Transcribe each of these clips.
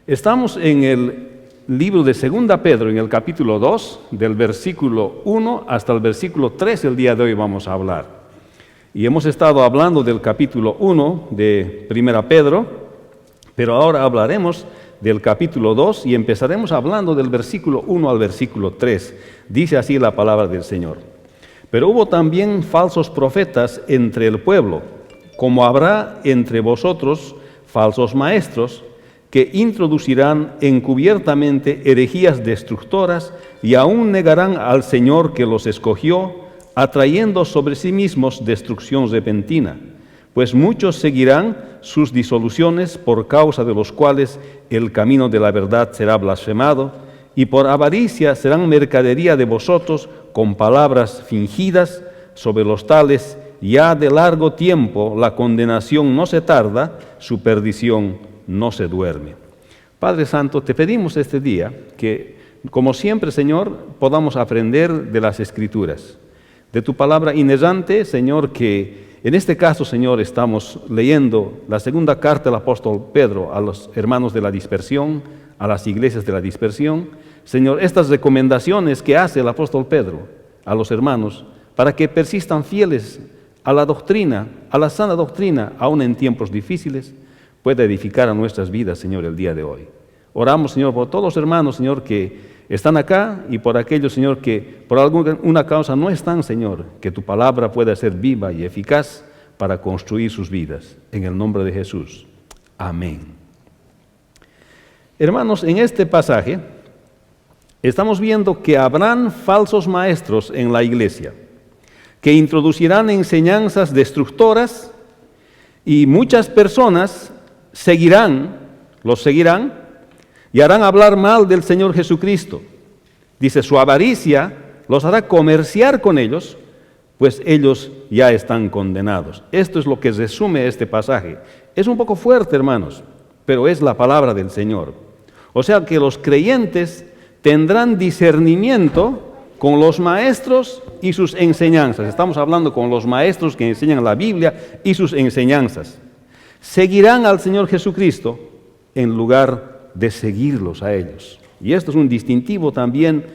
Estamos en el libro de 2 Pedro, en el capítulo 2, del versículo 1 hasta el versículo 3, el día de hoy vamos a hablar. Y hemos estado hablando del capítulo 1 de 1 Pedro, pero ahora hablaremos del capítulo 2 y empezaremos hablando del versículo 1 al versículo 3. Dice así la palabra del Señor. Pero hubo también falsos profetas entre el pueblo, como habrá entre vosotros falsos maestros, que introducirán encubiertamente herejías destructoras y aún negarán al Señor que los escogió, atrayendo sobre sí mismos destrucción repentina. Pues muchos seguirán sus disoluciones, por causa de los cuales el camino de la verdad será blasfemado, y por avaricia serán mercadería de vosotros con palabras fingidas. Sobre los tales ya de largo tiempo la condenación no se tarda, su perdición no se duerme. Padre Santo, te pedimos este día que, como siempre, Señor, podamos aprender de las Escrituras, de tu palabra inerrante, Señor, que en este caso, Señor, estamos leyendo la segunda carta del apóstol Pedro a los hermanos de la dispersión, a las iglesias de la dispersión. Señor, estas recomendaciones que hace el apóstol Pedro a los hermanos para que persistan fieles a la doctrina, a la sana doctrina, aún en tiempos difíciles, pueda edificar a nuestras vidas, Señor, el día de hoy. Oramos, Señor, por todos los hermanos, Señor, que están acá y por aquellos, Señor, que por alguna causa no están, Señor, que tu palabra pueda ser viva y eficaz para construir sus vidas. En el nombre de Jesús. Amén. Hermanos, en este pasaje estamos viendo que habrán falsos maestros en la iglesia, que introducirán enseñanzas destructoras y muchas personas los seguirán y harán hablar mal del Señor Jesucristo. Dice, su avaricia los hará comerciar con ellos, pues ellos ya están condenados. Esto es lo que resume este pasaje. Es un poco fuerte, hermanos, pero es la palabra del Señor. O sea que los creyentes tendrán discernimiento con los maestros y sus enseñanzas. Estamos hablando con los maestros que enseñan la Biblia y sus enseñanzas. Seguirán al Señor Jesucristo en lugar de seguirlos a ellos. Y esto es un distintivo también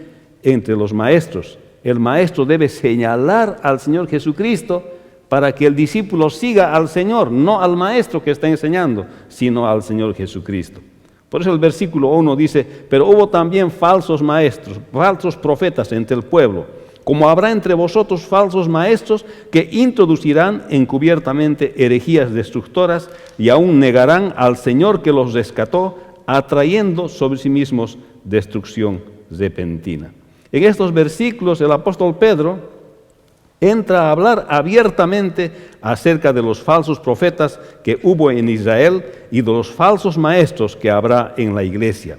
entre los maestros. El maestro debe señalar al Señor Jesucristo para que el discípulo siga al Señor, no al maestro que está enseñando, sino al Señor Jesucristo. Por eso el versículo 1 dice, pero hubo también falsos maestros, falsos profetas entre el pueblo, como habrá entre vosotros falsos maestros que introducirán encubiertamente herejías destructoras y aún negarán al Señor que los rescató, atrayendo sobre sí mismos destrucción repentina. En estos versículos el apóstol Pedro entra a hablar abiertamente acerca de los falsos profetas que hubo en Israel y de los falsos maestros que habrá en la iglesia.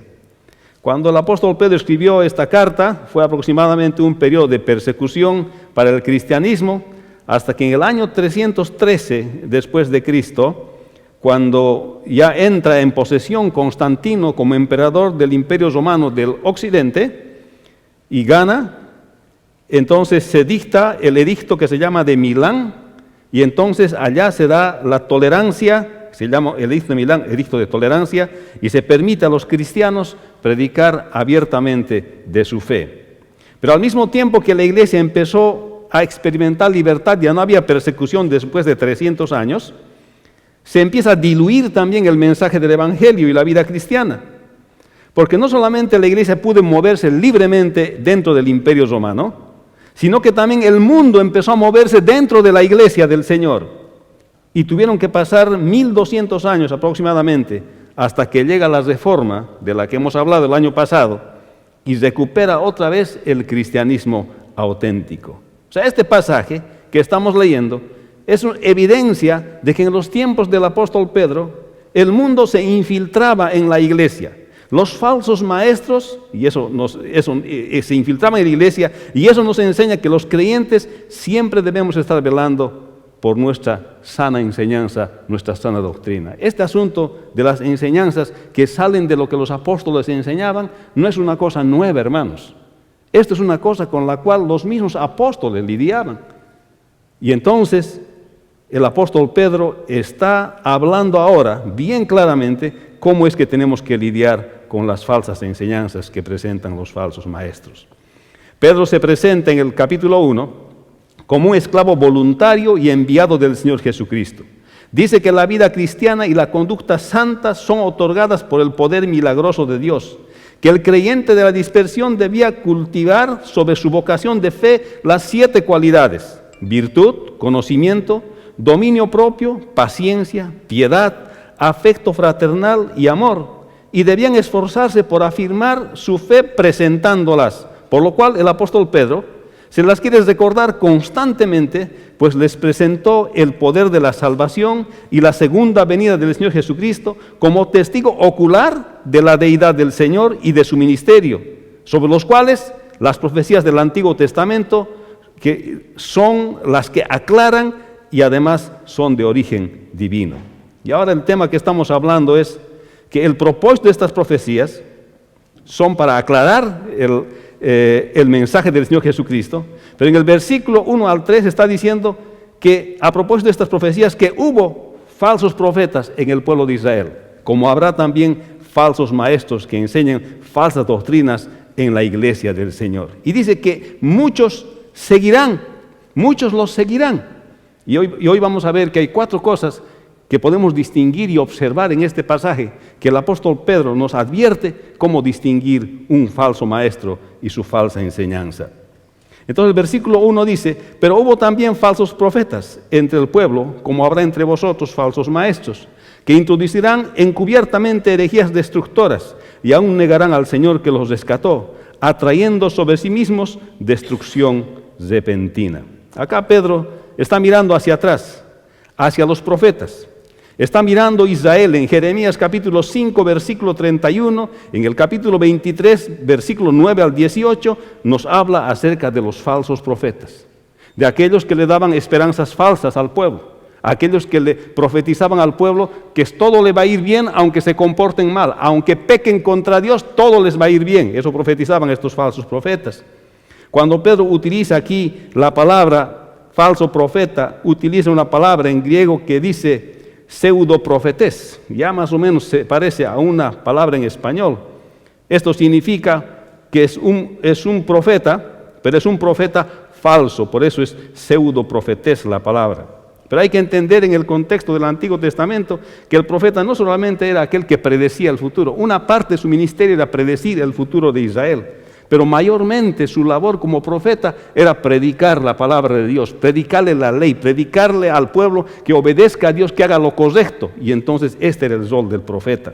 Cuando el apóstol Pedro escribió esta carta, fue aproximadamente un periodo de persecución para el cristianismo, hasta que en el año 313 después de Cristo, cuando ya entra en posesión Constantino como emperador del Imperio Romano del Occidente y gana, entonces se dicta el edicto que se llama de Milán, y entonces allá se da la tolerancia, se llama el edicto de Milán, edicto de tolerancia, y se permite a los cristianos predicar abiertamente de su fe. Pero al mismo tiempo que la iglesia empezó a experimentar libertad, ya no había persecución después de 300 años, se empieza a diluir también el mensaje del evangelio y la vida cristiana. Porque no solamente la iglesia pudo moverse libremente dentro del imperio romano, sino que también el mundo empezó a moverse dentro de la iglesia del Señor. Y tuvieron que pasar 1200 años aproximadamente hasta que llega la reforma de la que hemos hablado el año pasado y recupera otra vez el cristianismo auténtico. O sea, este pasaje que estamos leyendo es una evidencia de que en los tiempos del apóstol Pedro el mundo se infiltraba en la iglesia. Los falsos maestros, se infiltraban en la iglesia, y eso nos enseña que los creyentes siempre debemos estar velando por nuestra sana enseñanza, nuestra sana doctrina. Este asunto de las enseñanzas que salen de lo que los apóstoles enseñaban no es una cosa nueva, hermanos. Esto es una cosa con la cual los mismos apóstoles lidiaban. Y entonces el apóstol Pedro está hablando ahora bien claramente cómo es que tenemos que lidiar con las falsas enseñanzas que presentan los falsos maestros. Pedro se presenta en el capítulo 1 como un esclavo voluntario y enviado del Señor Jesucristo. Dice que la vida cristiana y la conducta santa son otorgadas por el poder milagroso de Dios, que el creyente de la dispersión debía cultivar sobre su vocación de fe las 7 cualidades: virtud, conocimiento, dominio propio, paciencia, piedad, afecto fraternal y amor, y debían esforzarse por afirmar su fe presentándolas, por lo cual el apóstol Pedro se las quiere recordar constantemente, pues les presentó el poder de la salvación y la segunda venida del Señor Jesucristo como testigo ocular de la deidad del Señor y de su ministerio, sobre los cuales las profecías del Antiguo Testamento que son las que aclaran y además son de origen divino. Y ahora el tema que estamos hablando es que el propósito de estas profecías son para aclarar el mensaje del Señor Jesucristo, pero en el versículo 1 al 3 está diciendo que a propósito de estas profecías que hubo falsos profetas en el pueblo de Israel, como habrá también falsos maestros que enseñan falsas doctrinas en la iglesia del Señor. Y dice que muchos seguirán, muchos los seguirán. Y hoy vamos a ver que hay 4 cosas que podemos distinguir y observar en este pasaje, que el apóstol Pedro nos advierte cómo distinguir un falso maestro y su falsa enseñanza. Entonces el versículo 1 dice: pero hubo también falsos profetas entre el pueblo, como habrá entre vosotros falsos maestros, que introducirán encubiertamente herejías destructoras, y aún negarán al Señor que los rescató, atrayendo sobre sí mismos destrucción repentina. Acá Pedro está mirando hacia atrás, hacia los profetas. Está mirando Israel en Jeremías capítulo 5, versículo 31, en el capítulo 23, versículo 9 al 18, nos habla acerca de los falsos profetas, de aquellos que le daban esperanzas falsas al pueblo, aquellos que le profetizaban al pueblo que todo le va a ir bien aunque se comporten mal, aunque pequen contra Dios, todo les va a ir bien. Eso profetizaban estos falsos profetas. Cuando Pedro utiliza aquí la palabra falso profeta, utiliza una palabra en griego que dice pseudoprofetés, ya más o menos se parece a una palabra en español. Esto significa que es un profeta, pero es un profeta falso, por eso es pseudoprofetés la palabra. Pero hay que entender en el contexto del Antiguo Testamento que el profeta no solamente era aquel que predecía el futuro, una parte de su ministerio era predecir el futuro de Israel, pero mayormente su labor como profeta era predicar la palabra de Dios, predicarle la ley, predicarle al pueblo que obedezca a Dios, que haga lo correcto. Y entonces este era el rol del profeta.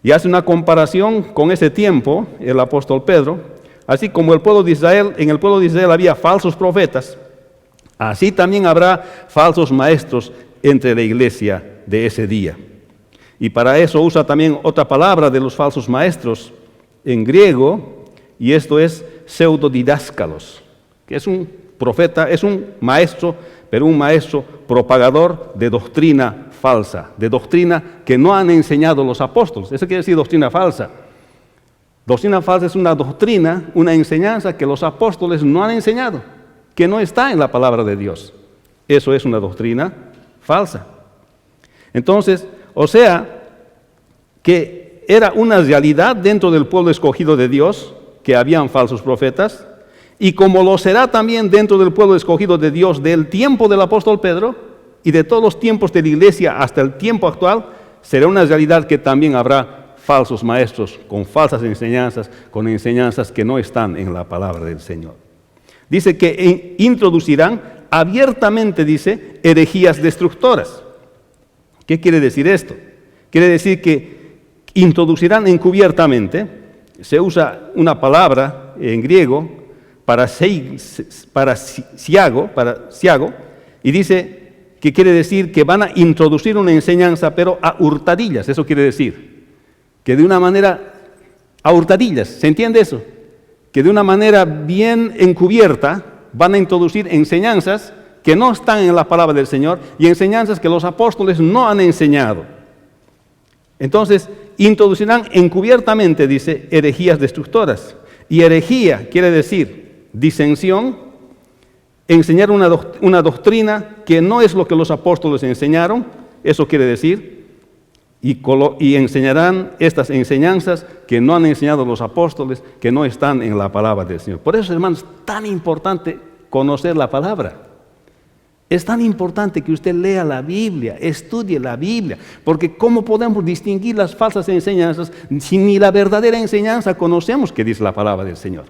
Y hace una comparación con ese tiempo el apóstol Pedro, así como el pueblo de Israel, en el pueblo de Israel había falsos profetas, así también habrá falsos maestros entre la iglesia de ese día. Y para eso usa también otra palabra de los falsos maestros en griego, y esto es pseudodidáscalos, que es un profeta, es un maestro, pero un maestro propagador de doctrina falsa, de doctrina que no han enseñado los apóstoles. Eso quiere decir doctrina falsa. Doctrina falsa es una doctrina, una enseñanza que los apóstoles no han enseñado, que no está en la palabra de Dios. Eso es una doctrina falsa. Entonces, o sea, que era una realidad dentro del pueblo escogido de Dios, que habían falsos profetas, y como lo será también dentro del pueblo escogido de Dios del tiempo del apóstol Pedro y de todos los tiempos de la iglesia hasta el tiempo actual, será una realidad que también habrá falsos maestros con falsas enseñanzas, con enseñanzas que no están en la palabra del Señor. Dice que introducirán abiertamente, dice, herejías destructoras. ¿Qué quiere decir esto? Quiere decir que introducirán encubiertamente. Se usa una palabra en griego para siago, y dice que quiere decir que van a introducir una enseñanza, pero a hurtadillas. Eso quiere decir que de una manera, a hurtadillas, ¿se entiende eso? Que de una manera bien encubierta van a introducir enseñanzas que no están en la palabra del Señor y enseñanzas que los apóstoles no han enseñado. Entonces, introducirán encubiertamente, dice, herejías destructoras. Y herejía quiere decir disensión, enseñar una doctrina que no es lo que los apóstoles enseñaron, eso quiere decir. y enseñarán estas enseñanzas que no han enseñado los apóstoles, que no están en la palabra del Señor. Por eso, hermanos, es tan importante conocer la palabra. Es tan importante que usted lea la Biblia, estudie la Biblia, porque ¿cómo podemos distinguir las falsas enseñanzas si ni la verdadera enseñanza conocemos que dice la palabra del Señor?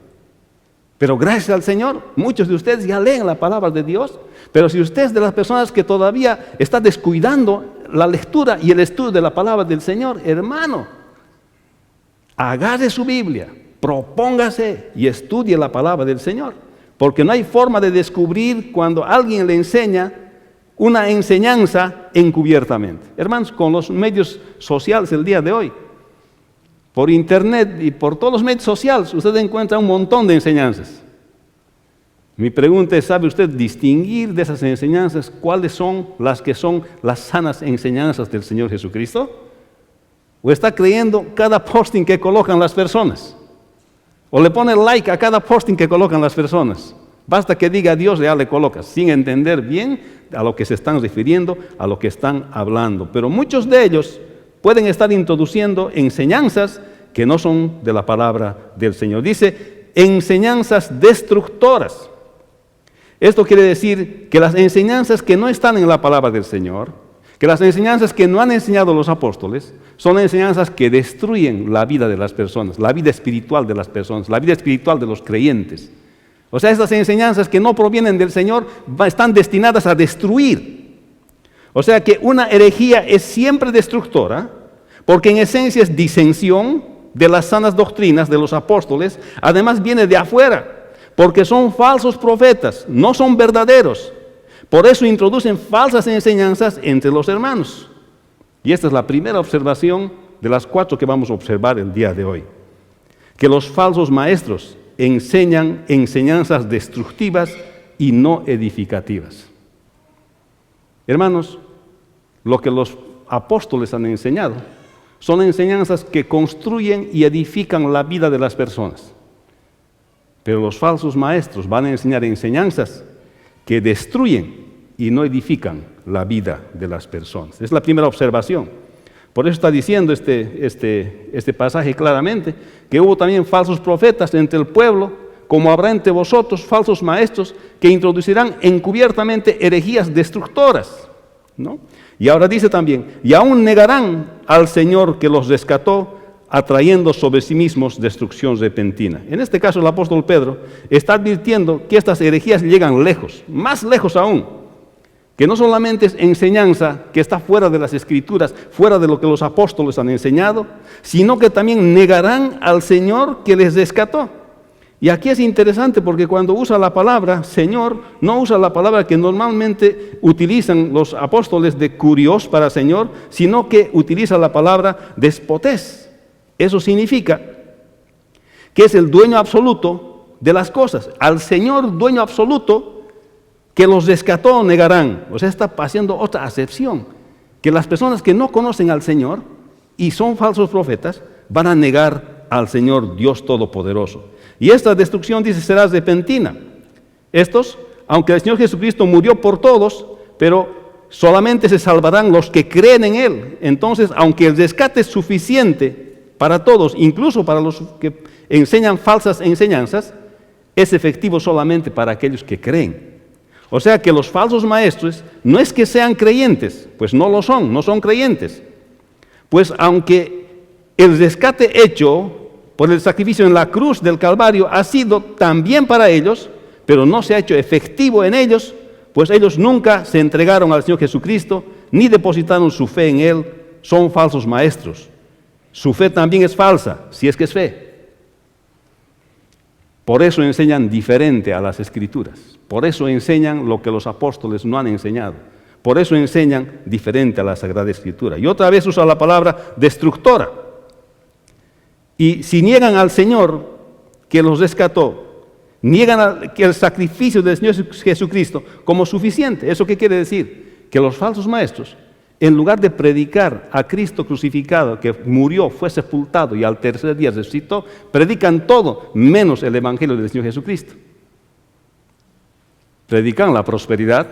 Pero gracias al Señor, muchos de ustedes ya leen la palabra de Dios, pero si usted es de las personas que todavía está descuidando la lectura y el estudio de la palabra del Señor, hermano, agarre su Biblia, propóngase y estudie la palabra del Señor, porque no hay forma de descubrir cuando alguien le enseña una enseñanza encubiertamente. Hermanos, con los medios sociales el día de hoy, por internet y por todos los medios sociales, usted encuentra un montón de enseñanzas. Mi pregunta es, ¿sabe usted distinguir de esas enseñanzas cuáles son las sanas enseñanzas del Señor Jesucristo? ¿O está creyendo cada posting que colocan las personas? ¿O le pone like a cada posting que colocan las personas? Basta que diga Dios, ya le colocas, sin entender bien a lo que se están refiriendo, a lo que están hablando. Pero muchos de ellos pueden estar introduciendo enseñanzas que no son de la palabra del Señor. Dice, enseñanzas destructoras. Esto quiere decir que las enseñanzas que no están en la palabra del Señor, que las enseñanzas que no han enseñado los apóstoles, son enseñanzas que destruyen la vida de las personas, la vida espiritual de las personas, la vida espiritual de los creyentes. O sea, estas enseñanzas que no provienen del Señor están destinadas a destruir. O sea que una herejía es siempre destructora, porque en esencia es disensión de las sanas doctrinas de los apóstoles, además viene de afuera, porque son falsos profetas, no son verdaderos. Por eso introducen falsas enseñanzas entre los hermanos. Y esta es la primera observación de las 4 que vamos a observar el día de hoy. Que los falsos maestros enseñan enseñanzas destructivas y no edificativas. Hermanos, lo que los apóstoles han enseñado son enseñanzas que construyen y edifican la vida de las personas. Pero los falsos maestros van a enseñar enseñanzas que destruyen y no edifican la vida de las personas. Es la primera observación. Por eso está diciendo este pasaje claramente, que hubo también falsos profetas entre el pueblo, como habrá entre vosotros falsos maestros que introducirán encubiertamente herejías destructoras, ¿no? Y ahora dice también, y aún negarán al Señor que los rescató, atrayendo sobre sí mismos destrucción repentina. En este caso el apóstol Pedro está advirtiendo que estas herejías llegan lejos, más lejos aún, que no solamente es enseñanza que está fuera de las Escrituras, fuera de lo que los apóstoles han enseñado, sino que también negarán al Señor que les rescató. Y aquí es interesante porque cuando usa la palabra Señor, no usa la palabra que normalmente utilizan los apóstoles de kurios para Señor, sino que utiliza la palabra despotés. Eso significa que es el dueño absoluto de las cosas. Al Señor dueño absoluto que los rescató negarán. O sea, está haciendo otra acepción. Que las personas que no conocen al Señor y son falsos profetas van a negar al Señor Dios Todopoderoso. Y esta destrucción, dice, será repentina. Estos, aunque el Señor Jesucristo murió por todos, pero solamente se salvarán los que creen en Él. Entonces, aunque el rescate es suficiente para todos, incluso para los que enseñan falsas enseñanzas, es efectivo solamente para aquellos que creen. O sea que los falsos maestros no es que sean creyentes, pues no lo son, no son creyentes. Pues aunque el rescate hecho por el sacrificio en la cruz del Calvario ha sido también para ellos, pero no se ha hecho efectivo en ellos, pues ellos nunca se entregaron al Señor Jesucristo, ni depositaron su fe en Él, son falsos maestros. Su fe también es falsa, si es que es fe. Por eso enseñan diferente a las Escrituras. Por eso enseñan lo que los apóstoles no han enseñado. Por eso enseñan diferente a la Sagrada Escritura. Y otra vez usa la palabra destructora. Y si niegan al Señor que los rescató, niegan el sacrificio del Señor Jesucristo como suficiente. ¿Eso qué quiere decir? Que los falsos maestros, en lugar de predicar a Cristo crucificado, que murió, fue sepultado y al tercer día resucitó, predican todo menos el Evangelio del Señor Jesucristo. Predican la prosperidad,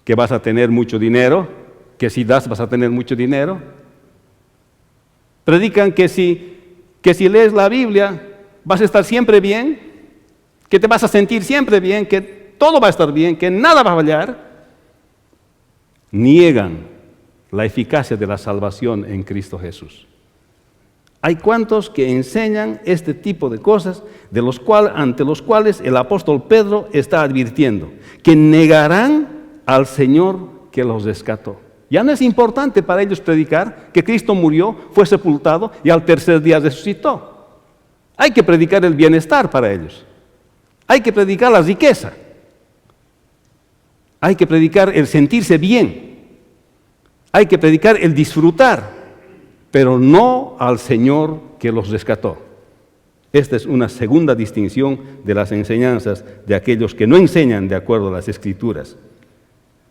que vas a tener mucho dinero, que si das vas a tener mucho dinero. Predican que si lees la Biblia vas a estar siempre bien, que te vas a sentir siempre bien, que todo va a estar bien, que nada va a fallar. Niegan la eficacia de la salvación en Cristo Jesús. Hay cuantos que enseñan este tipo de cosas ante los cuales el apóstol Pedro está advirtiendo, que negarán al Señor que los rescató. Ya no es importante para ellos predicar que Cristo murió, fue sepultado y al tercer día resucitó. Hay que predicar el bienestar para ellos. Hay que predicar la riqueza. Hay que predicar el sentirse bien. Hay que predicar el disfrutar, pero no al Señor que los rescató. Esta es una segunda distinción de las enseñanzas de aquellos que no enseñan de acuerdo a las Escrituras.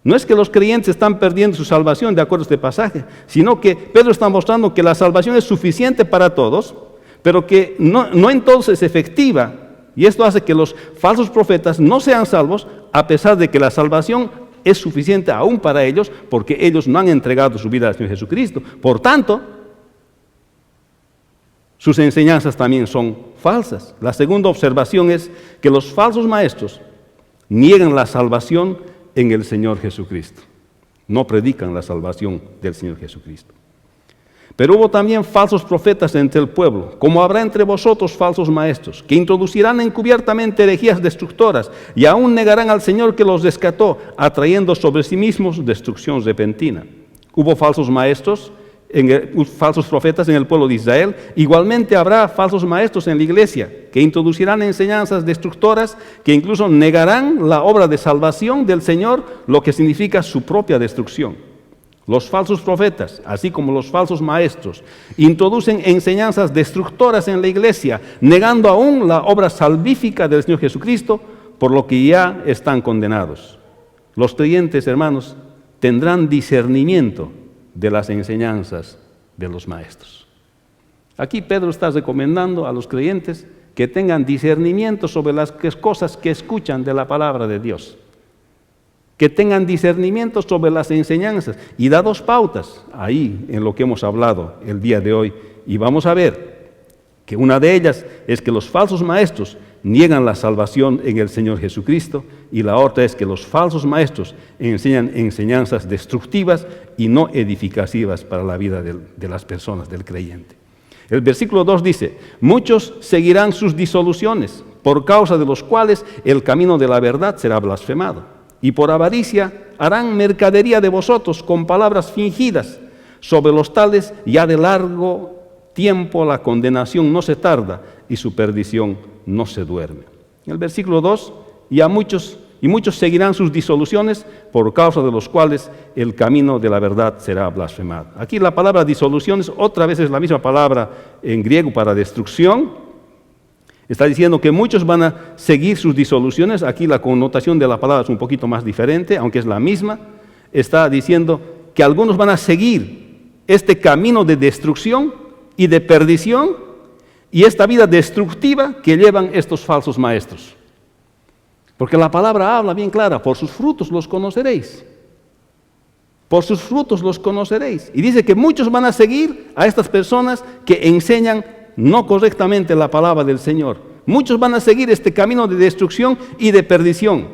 No es que los creyentes están perdiendo su salvación de acuerdo a este pasaje, sino que Pedro está mostrando que la salvación es suficiente para todos, pero que no entonces es efectiva. Y esto hace que los falsos profetas no sean salvos, a pesar de que la salvación es suficiente aún para ellos, porque ellos no han entregado su vida al Señor Jesucristo. Por tanto, sus enseñanzas también son falsas. La segunda observación es que los falsos maestros niegan la salvación en el Señor Jesucristo. No predican la salvación del Señor Jesucristo. Pero hubo también falsos profetas entre el pueblo, como habrá entre vosotros falsos maestros, que introducirán encubiertamente herejías destructoras y aún negarán al Señor que los rescató, atrayendo sobre sí mismos destrucción repentina. Hubo falsos maestros, falsos profetas en el pueblo de Israel. Igualmente habrá falsos maestros en la iglesia, que introducirán enseñanzas destructoras, que incluso negarán la obra de salvación del Señor, lo que significa su propia destrucción. Los falsos profetas, así como los falsos maestros, introducen enseñanzas destructoras en la iglesia, negando aún la obra salvífica del Señor Jesucristo, por lo que ya están condenados. Los creyentes, hermanos, tendrán discernimiento de las enseñanzas de los maestros. Aquí Pedro está recomendando a los creyentes que tengan discernimiento sobre las cosas que escuchan de la palabra de Dios. Que tengan discernimiento sobre las enseñanzas. Y da dos pautas ahí en lo que hemos hablado el día de hoy. Y vamos a ver que una de ellas es que los falsos maestros niegan la salvación en el Señor Jesucristo, y la otra es que los falsos maestros enseñan enseñanzas destructivas y no edificativas para la vida de las personas, del creyente. El versículo 2 dice: muchos seguirán sus disoluciones, por causa de los cuales el camino de la verdad será blasfemado. Y por avaricia harán mercadería de vosotros con palabras fingidas. Sobre los tales ya de largo tiempo la condenación no se tarda y su perdición no se duerme. En el versículo 2, y muchos seguirán sus disoluciones, por causa de los cuales el camino de la verdad será blasfemado. Aquí la palabra disoluciones otra vez es la misma palabra en griego para destrucción. Está diciendo que muchos van a seguir sus disoluciones. Aquí la connotación de la palabra es un poquito más diferente, aunque es la misma. Está diciendo que algunos van a seguir este camino de destrucción y de perdición y esta vida destructiva que llevan estos falsos maestros. Porque la palabra habla bien clara: por sus frutos los conoceréis. Por sus frutos los conoceréis. Y dice que muchos van a seguir a estas personas que enseñan no correctamente la palabra del Señor. Muchos van a seguir este camino de destrucción y de perdición.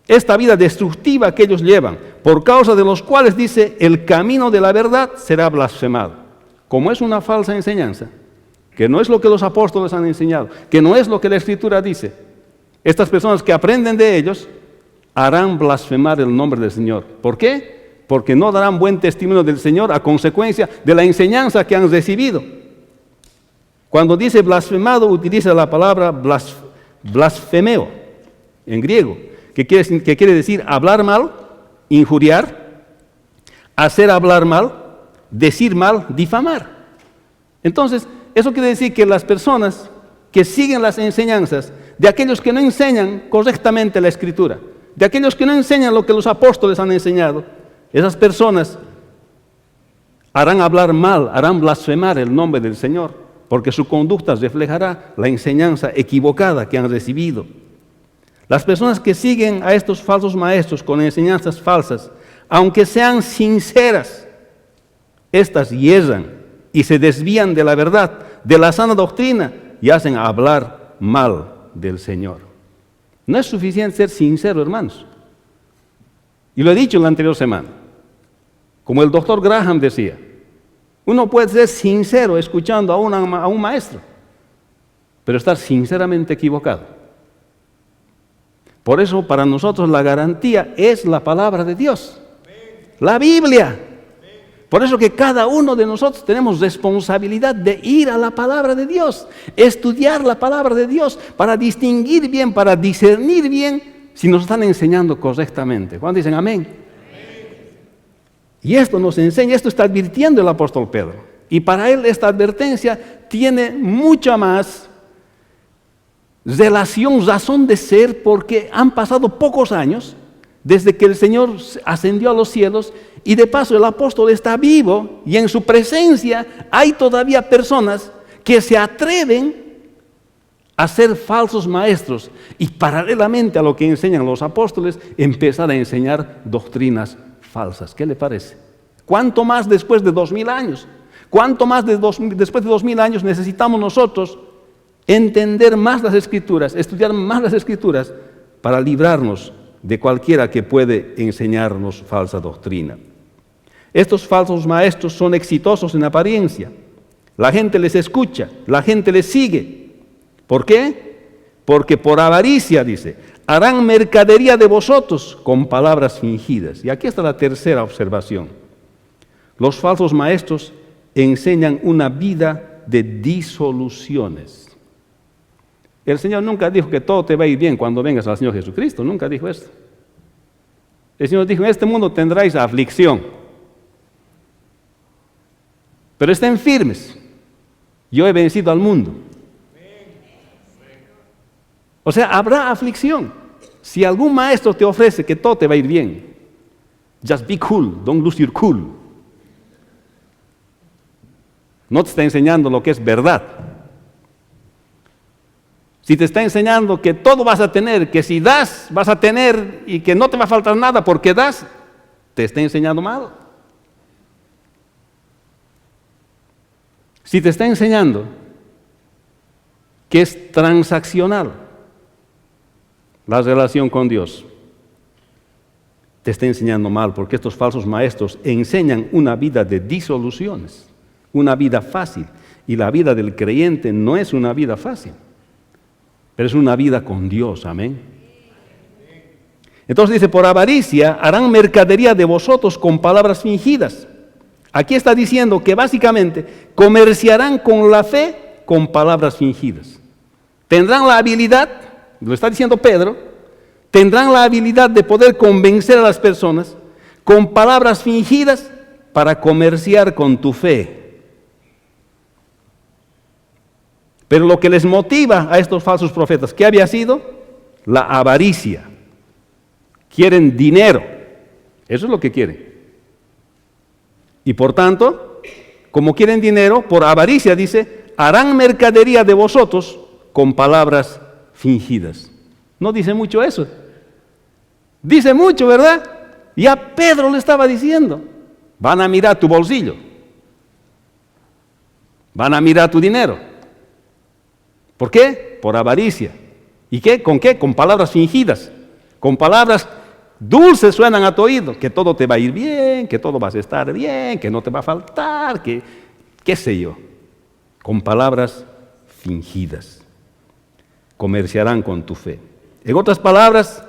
Esta vida destructiva que ellos llevan, por causa de los cuales, dice, el camino de la verdad será blasfemado. Como es una falsa enseñanza, que no es lo que los apóstoles han enseñado, que no es lo que la Escritura dice, estas personas que aprenden de ellos harán blasfemar el nombre del Señor. ¿Por qué? Porque no darán buen testimonio del Señor a consecuencia de la enseñanza que han recibido. Cuando dice blasfemado, utiliza la palabra blasfemeo en griego, que quiere decir hablar mal, injuriar, hacer hablar mal, decir mal, difamar. Entonces, eso quiere decir que las personas que siguen las enseñanzas de aquellos que no enseñan correctamente la Escritura, de aquellos que no enseñan lo que los apóstoles han enseñado, esas personas harán hablar mal, harán blasfemar el nombre del Señor, porque su conducta reflejará la enseñanza equivocada que han recibido. Las personas que siguen a estos falsos maestros con enseñanzas falsas aunque sean sinceras, estas hierran y se desvían de la verdad, de la sana doctrina, y hacen hablar mal del Señor. No es suficiente ser sincero, hermanos. Y lo he dicho en la anterior semana. Como el doctor Graham decía, uno puede ser sincero escuchando a un maestro, pero estar sinceramente equivocado. Por eso para nosotros la garantía es la palabra de Dios, la Biblia. Por eso que cada uno de nosotros tenemos responsabilidad de ir a la palabra de Dios, estudiar la palabra de Dios para distinguir bien, para discernir bien si nos están enseñando correctamente. ¿Cuándo dicen amén? Y esto nos enseña, esto está advirtiendo el apóstol Pedro. Y para él esta advertencia tiene mucha más relación, razón de ser, porque han pasado pocos años desde que el Señor ascendió a los cielos, y de paso el apóstol está vivo, y en su presencia hay todavía personas que se atreven a ser falsos maestros, y paralelamente a lo que enseñan los apóstoles, empezar a enseñar doctrinas falsas. ¿Qué le parece? ¿Cuánto más después de 2000 años? ¿Cuánto más después de 2000 años necesitamos nosotros entender más las Escrituras, estudiar más las Escrituras para librarnos de cualquiera que puede enseñarnos falsa doctrina? Estos falsos maestros son exitosos en apariencia. La gente les escucha, la gente les sigue. ¿Por qué? Porque por avaricia, dice, harán mercadería de vosotros con palabras fingidas. Y aquí está la tercera observación. Los falsos maestros enseñan una vida de disoluciones. El Señor nunca dijo que todo te va a ir bien cuando vengas al Señor Jesucristo, nunca dijo esto. El Señor dijo, en este mundo tendráis aflicción, pero estén firmes, yo he vencido al mundo. O sea, habrá aflicción. Si algún maestro te ofrece que todo te va a ir bien, just be cool, don't lose your cool. No te está enseñando lo que es verdad. Si te está enseñando que todo vas a tener, que si das vas a tener y que no te va a faltar nada porque das, te está enseñando mal. Si te está enseñando que es transaccional la relación con Dios, te está enseñando mal, porque estos falsos maestros enseñan una vida de disoluciones, una vida fácil, y la vida del creyente no es una vida fácil, pero es una vida con Dios, amén. Entonces dice, por avaricia harán mercadería de vosotros con palabras fingidas. Aquí está diciendo que básicamente comerciarán con la fe con palabras fingidas. Tendrán la habilidad, lo está diciendo Pedro, tendrán la habilidad de poder convencer a las personas con palabras fingidas para comerciar con tu fe. Pero lo que les motiva a estos falsos profetas, ¿qué había sido? La avaricia. Quieren dinero. Eso es lo que quieren. Y por tanto, como quieren dinero, por avaricia, dice, harán mercadería de vosotros con palabras fingidas. No dice mucho eso. Dice mucho, ¿verdad? Ya Pedro le estaba diciendo. Van a mirar tu bolsillo. Van a mirar tu dinero. ¿Por qué? Por avaricia. ¿Y qué? ¿Con qué? Con palabras fingidas. Con palabras dulces suenan a tu oído. Que todo te va a ir bien, que todo vas a estar bien, que no te va a faltar, que qué sé yo. Con palabras fingidas. Comerciarán con tu fe. En otras palabras,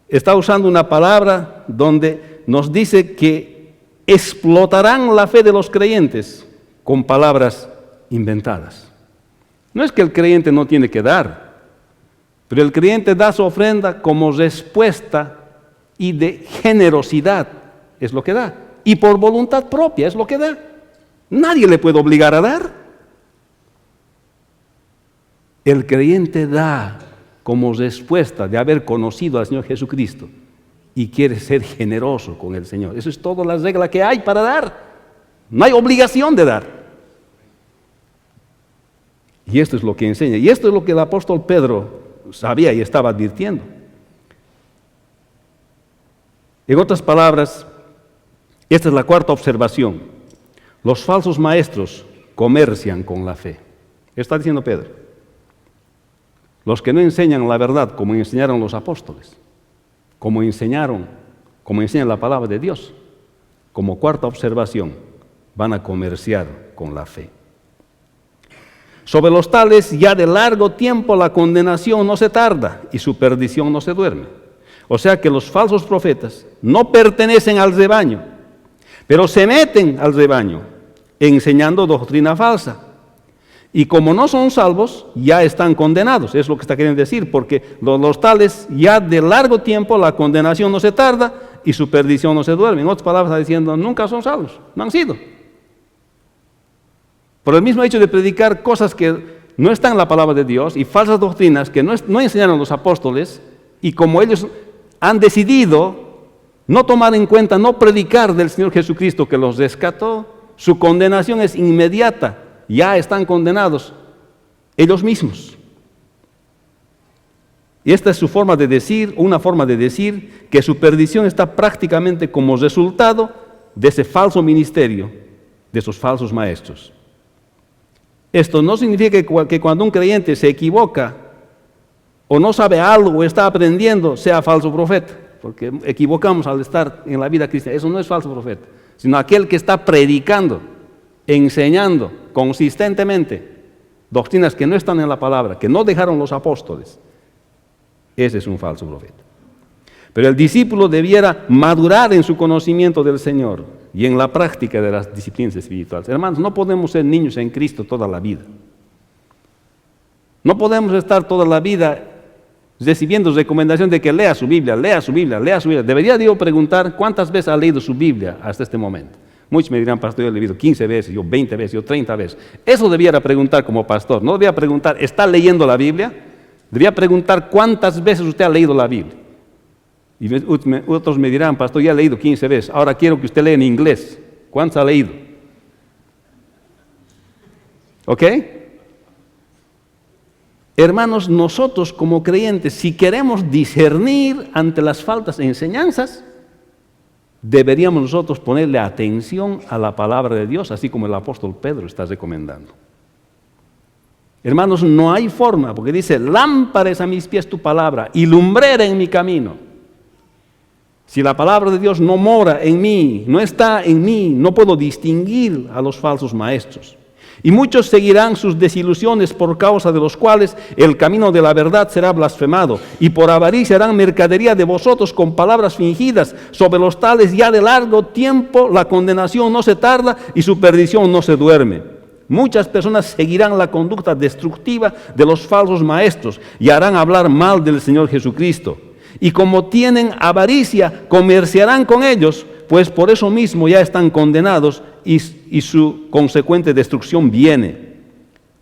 está usando una palabra donde nos dice que explotarán la fe de los creyentes con palabras inventadas. No es que el creyente no tiene que dar, pero el creyente da su ofrenda como respuesta y de generosidad, es lo que da. Y por voluntad propia es lo que da. Nadie le puede obligar a dar. El creyente da como respuesta de haber conocido al Señor Jesucristo y quiere ser generoso con el Señor. Eso es toda la regla que hay para dar. No hay obligación de dar. Y esto es lo que enseña. Y esto es lo que el apóstol Pedro sabía y estaba advirtiendo. En otras palabras, Esta es la cuarta observación. Los falsos maestros comercian con la fe. Está diciendo Pedro. Los que no enseñan la verdad como enseñaron los apóstoles, como enseñan la palabra de Dios, como cuarta observación, van a comerciar con la fe. Sobre los tales ya de largo tiempo la condenación no se tarda y su perdición no se duerme. O sea que los falsos profetas no pertenecen al rebaño, pero se meten al rebaño enseñando doctrina falsa. Y como no son salvos, ya están condenados. Es lo que está queriendo decir, porque los tales ya de largo tiempo la condenación no se tarda y su perdición no se duerme. En otras palabras está diciendo, nunca son salvos, no han sido. Por el mismo hecho de predicar cosas que no están en la palabra de Dios y falsas doctrinas que no enseñaron los apóstoles, y como ellos han decidido no tomar en cuenta, no predicar del Señor Jesucristo que los rescató, su condenación es inmediata. Ya están condenados ellos mismos. Y esta es su forma de decir, una forma de decir que su perdición está prácticamente como resultado de ese falso ministerio, de esos falsos maestros. Esto no significa que cuando un creyente se equivoca o no sabe algo o está aprendiendo, sea falso profeta, porque equivocamos al estar en la vida cristiana. Eso no es falso profeta, sino aquel que está predicando, enseñando consistentemente doctrinas que no están en la palabra, que no dejaron los apóstoles. Ese es un falso profeta. Pero el discípulo debiera madurar en su conocimiento del Señor y en la práctica de las disciplinas espirituales. Hermanos, no podemos ser niños en Cristo toda la vida. No podemos estar toda la vida recibiendo recomendación de que lea su Biblia, lea su Biblia, lea su Biblia. Debería yo preguntar cuántas veces ha leído su Biblia hasta este momento. Muchos me dirán, pastor, yo he leído 15 veces, yo 20 veces, yo 30 veces. Eso debiera preguntar como pastor. No debiera preguntar, ¿está leyendo la Biblia? Debería preguntar cuántas veces usted ha leído la Biblia. Y otros me dirán, pastor, ya he leído 15 veces, ahora quiero que usted lea en inglés. ¿Cuántos ha leído? ¿Ok? Hermanos, nosotros como creyentes, si queremos discernir ante las falsas enseñanzas, deberíamos nosotros ponerle atención a la palabra de Dios, así como el apóstol Pedro está recomendando. Hermanos, no hay forma, porque dice, lámpara es a mis pies tu palabra y lumbrera en mi camino. Si la palabra de Dios no mora en mí, no está en mí, no puedo distinguir a los falsos maestros. Y muchos seguirán sus desilusiones, por causa de los cuales el camino de la verdad será blasfemado, y por avaricia harán mercadería de vosotros con palabras fingidas. Sobre los tales ya de largo tiempo la condenación no se tarda y su perdición no se duerme. Muchas personas seguirán la conducta destructiva de los falsos maestros y harán hablar mal del Señor Jesucristo. Y como tienen avaricia, comerciarán con ellos, pues por eso mismo ya están condenados y su consecuente destrucción viene.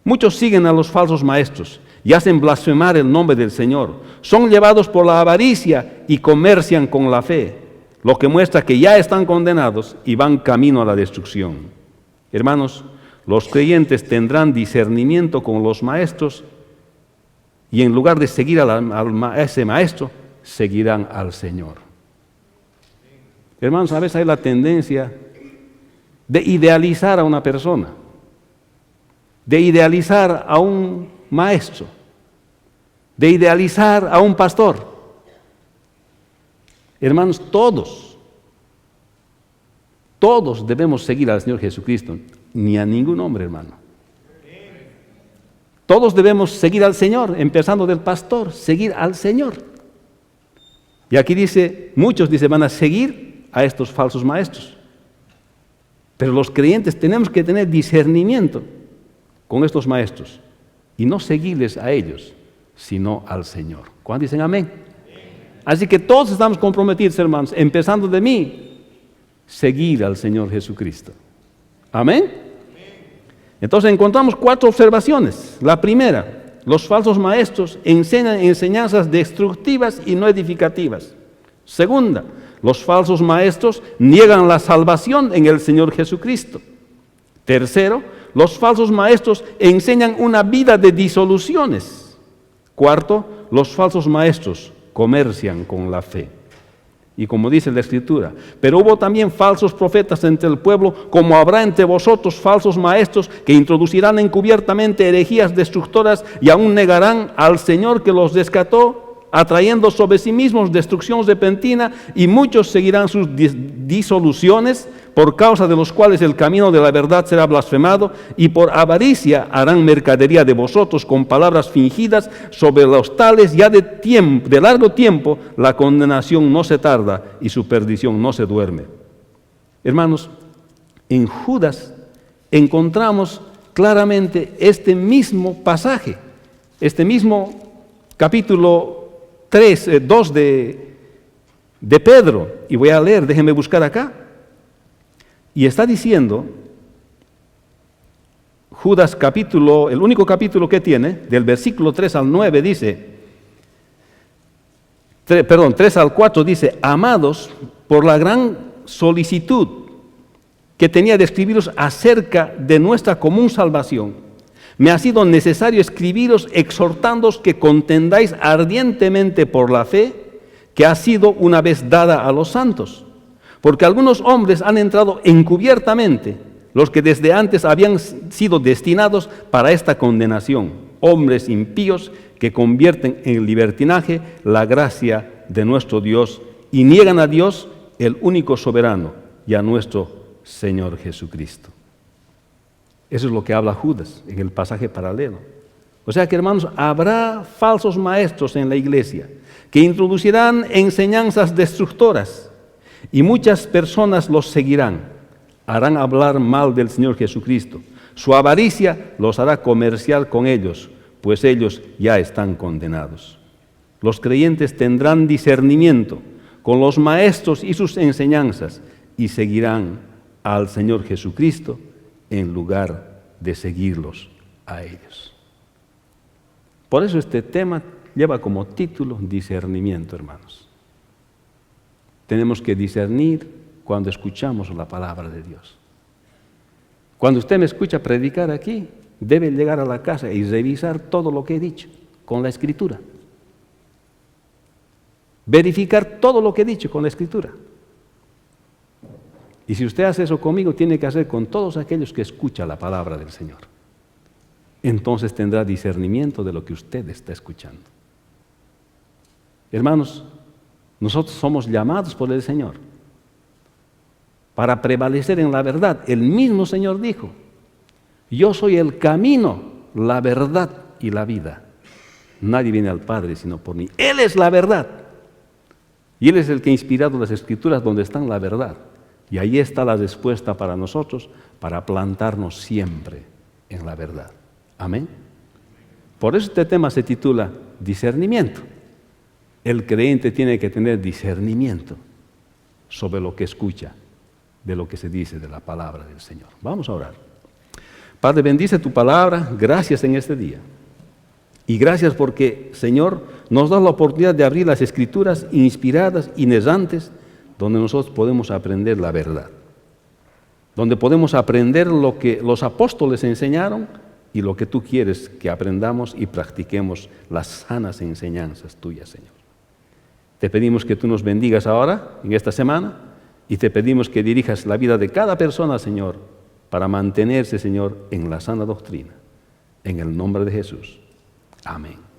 Muchos siguen a los falsos maestros y hacen blasfemar el nombre del Señor. Son llevados por la avaricia y comercian con la fe, lo que muestra que ya están condenados y van camino a la destrucción. Hermanos, los creyentes tendrán discernimiento con los maestros y en lugar de seguir a ese maestro, seguirán al Señor. Hermanos, a veces hay la tendencia de idealizar a una persona, de idealizar a un maestro, de idealizar a un pastor. Hermanos, todos debemos seguir al Señor Jesucristo, ni a ningún hombre, hermano. Todos debemos seguir al Señor, empezando del pastor, seguir al Señor. Y aquí dice, muchos van a seguir a estos falsos maestros. Pero los creyentes tenemos que tener discernimiento con estos maestros y no seguirles a ellos, sino al Señor. ¿Cuántos dicen amén? Así que todos estamos comprometidos, hermanos, empezando de mí, seguir al Señor Jesucristo. ¿Amén? Entonces encontramos 4 observaciones. La primera, los falsos maestros enseñan enseñanzas destructivas y no edificativas. Segunda, los falsos maestros niegan la salvación en el Señor Jesucristo. Tercero, los falsos maestros enseñan una vida de disoluciones. Cuarto, los falsos maestros comercian con la fe. Y como dice la Escritura, pero hubo también falsos profetas entre el pueblo, como habrá entre vosotros falsos maestros que introducirán encubiertamente herejías destructoras y aún negarán al Señor que los rescató, atrayendo sobre sí mismos destrucción repentina, y muchos seguirán sus disoluciones, por causa de los cuales el camino de la verdad será blasfemado, y por avaricia harán mercadería de vosotros con palabras fingidas. Sobre los tales ya de largo tiempo la condenación no se tarda y su perdición no se duerme. Hermanos, en Judas encontramos claramente este mismo pasaje, este mismo capítulo 2 de Pedro, y voy a leer, déjenme buscar acá, y está diciendo, Judas capítulo, el único capítulo que tiene, del versículo 3 al 9 dice, 3 al 4 dice, amados, por la gran solicitud que tenía de escribiros acerca de nuestra común salvación, me ha sido necesario escribiros exhortándoos que contendáis ardientemente por la fe que ha sido una vez dada a los santos. Porque algunos hombres han entrado encubiertamente, los que desde antes habían sido destinados para esta condenación, hombres impíos que convierten en libertinaje la gracia de nuestro Dios y niegan a Dios, el único soberano, y a nuestro Señor Jesucristo. Eso es lo que habla Judas en el pasaje paralelo. O sea que, hermanos, habrá falsos maestros en la iglesia que introducirán enseñanzas destructoras y muchas personas los seguirán, harán hablar mal del Señor Jesucristo. Su avaricia los hará comerciar con ellos, pues ellos ya están condenados. Los creyentes tendrán discernimiento con los maestros y sus enseñanzas y seguirán al Señor Jesucristo en lugar de seguirlos a ellos. Por eso este tema lleva como título discernimiento, hermanos. Tenemos que discernir cuando escuchamos la palabra de Dios. Cuando usted me escucha predicar aquí, debe llegar a la casa y revisar todo lo que he dicho con la Escritura. Verificar todo lo que he dicho con la Escritura. Y si usted hace eso conmigo, tiene que hacer con todos aquellos que escuchan la palabra del Señor. Entonces tendrá discernimiento de lo que usted está escuchando. Hermanos, nosotros somos llamados por el Señor para prevalecer en la verdad. El mismo Señor dijo, yo soy el camino, la verdad y la vida. Nadie viene al Padre sino por mí. Él es la verdad. Y Él es el que ha inspirado las Escrituras donde está la verdad. Y ahí está la respuesta para nosotros, para plantarnos siempre en la verdad. Amén. Por eso este tema se titula discernimiento. El creyente tiene que tener discernimiento sobre lo que escucha, de lo que se dice de la palabra del Señor. Vamos a orar. Padre, bendice tu palabra, gracias en este día. Y gracias porque, Señor, nos das la oportunidad de abrir las Escrituras inspiradas, inerrantes, donde nosotros podemos aprender la verdad, donde podemos aprender lo que los apóstoles enseñaron y lo que tú quieres que aprendamos y practiquemos las sanas enseñanzas tuyas, Señor. Te pedimos que tú nos bendigas ahora, en esta semana, y te pedimos que dirijas la vida de cada persona, Señor, para mantenerse, Señor, en la sana doctrina. En el nombre de Jesús. Amén.